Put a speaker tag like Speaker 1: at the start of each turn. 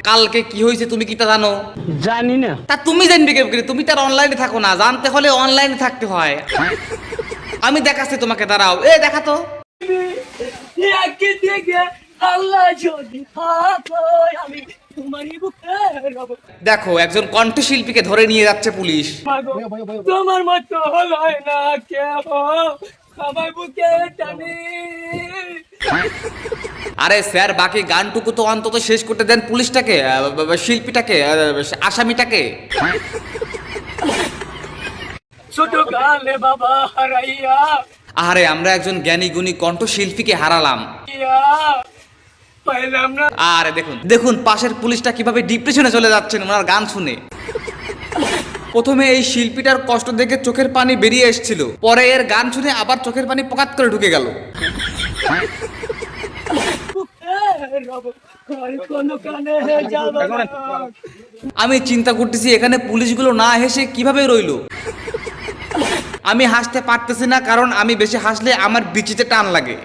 Speaker 1: কালকে কি হয়েছে তুমি কি তা জানো?
Speaker 2: জানি না।
Speaker 1: তা তুমি জানবে কেমন করে? তুমি তার অনলাইনে থাকো না, জানতে হলে অনলাইনে থাকতে হয়। আমি দেখাচ্ছি তোমাকে, দাঁড়াও, এ দেখা তো।
Speaker 3: আল্লাহ যদি থাকোই আমি তোমারই বুকে রব।
Speaker 1: দেখো, একজন কণ্ঠশিল্পীকে ধরে নিয়ে যাচ্ছে পুলিশ।
Speaker 3: মাগো, তোমার মতো হয় না কেহ আমার বুকে টানি।
Speaker 1: আরে স্যার, বাকি গানটুকু তো অন্তত শেষ করতে দেন পুলিশটাকে, শিল্পীটাকে, আসামিটাকে।
Speaker 3: ছোট কালে বাবা হারাইয়া
Speaker 1: আরে আমরা একজন জ্ঞানী গুণী কণ্ঠশিল্পীকে হারালাম।
Speaker 3: ইয়া পাইলাম না।
Speaker 1: আরে দেখুন দেখুন, পাশের পুলিশটা কিভাবে ডিপ্রেশনে চলে যাচ্ছেন ওনার গান শুনে। প্রথমে এই শিল্পীটার কষ্ট দেখে চোখের পানি বেরিয়ে এসেছিল, পরে এর গান শুনে আবার চোখের পানি পকাত করে ঢুকে গেল। আমি চিন্তা করতেছি এখানে পুলিশগুলো না হেসে কিভাবে রইলো। আমি হাসতে পারতেছি না, কারণ আমি বেশি হাসলে আমার বিচিতে টান লাগে।